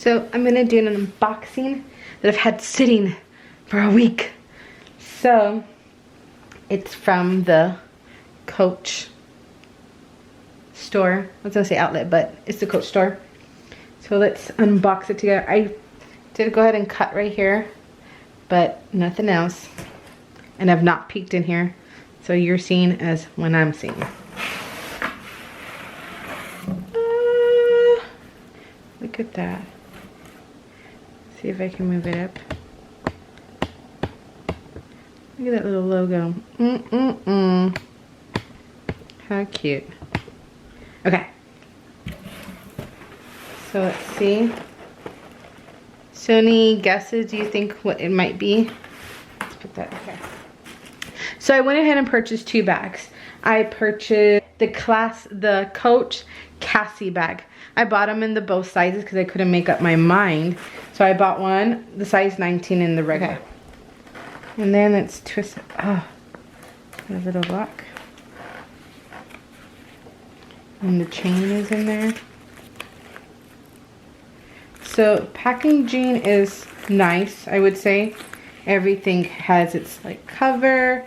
So I'm gonna do an unboxing that I've had sitting for a week. So it's from the Coach store. I was gonna say outlet, but it's the Coach store. So let's unbox it together. I did go ahead and cut right here, but nothing else. And I've not peeked in here. So you're seeing as when I'm seeing. Look at that. See if I can move it up. Look at that little logo. How cute. Okay. So let's see. So any guesses? Do you think what it might be? Let's put that, okay. So I went ahead and purchased 2 bags. I purchased the Coach Cassie bag. I bought them in the both sizes because I couldn't make up my mind. So I bought one, the size 19 in the regular. Okay. And then let's twist it. Oh, a little lock. And the chain is in there. So packaging is nice, I would say. Everything has its like cover.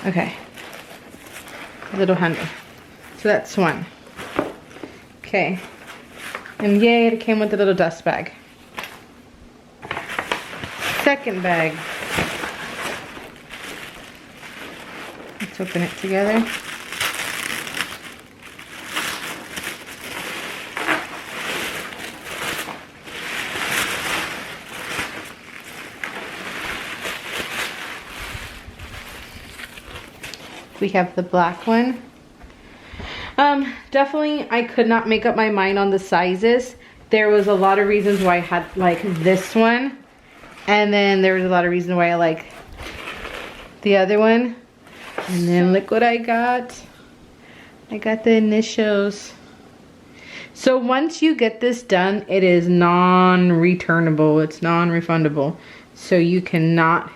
Okay. A little handle. So that's one. Okay. And yay, it came with a little dust bag. Second bag. Let's open it together. We have the black one. Definitely I could not make up my mind on the sizes. There was a lot of reasons why I had like this one, and then there was a lot of reasons why I like the other one. And then look what I got. I got the initials. So once you get this done, it is non-returnable. It's non-refundable. So you cannot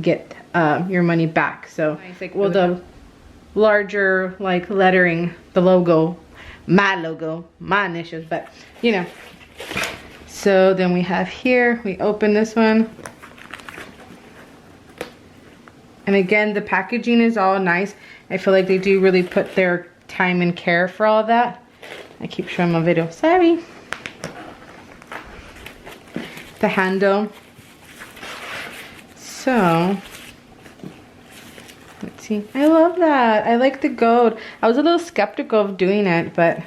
get your money back. So like, well, the larger like lettering, the logo, my initials, but you know. So then we have here, we open this one. And again, the packaging is all nice. I feel like they do really put their time and care for all that. I keep showing my video, sorry. The handle. So, let's see. I love that. I like the gold. I was a little skeptical of doing it, but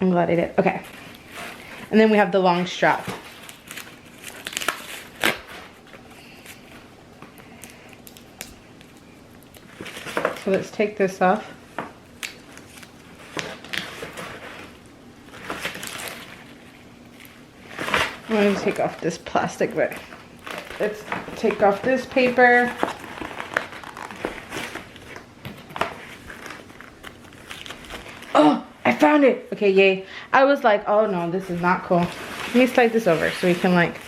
I'm glad I did. Okay. And then we have the long strap. So let's take this off. I'm going to take off this plastic, but let's take off this paper. Oh, I found it. Okay, yay. I was like, oh no, this is not cool. Let me slide this over so we can like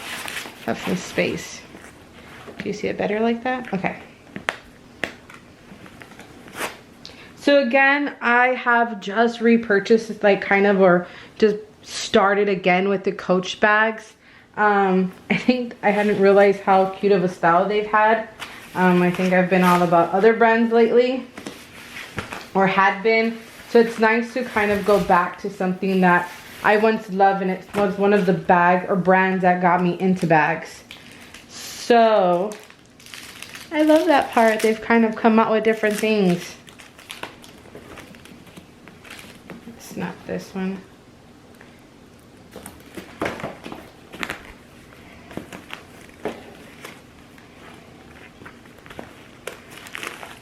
have some space. Do you see it better like that? Okay. So again, I have just repurchased like kind of, or just started again with the Coach bags. I think I hadn't realized how cute of a style they've had. I think I've been all about other brands lately, or had been. So it's nice to kind of go back to something that I once loved, and it was one of the bag or brands that got me into bags. So I love that part. They've kind of come out with different things. Snap this one.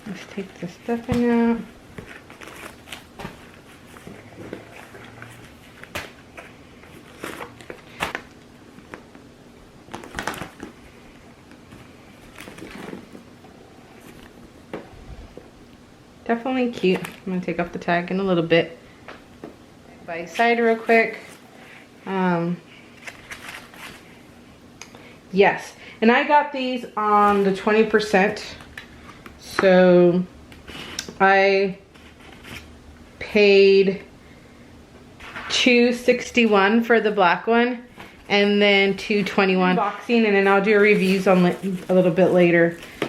Let's take the stuffing out. Definitely cute. I'm gonna take off the tag in a little bit. By side real quick. Yes, and I got these on the 20% So I paid $261 for the black one, and then $221 unboxing, and then I'll do reviews on a little bit later.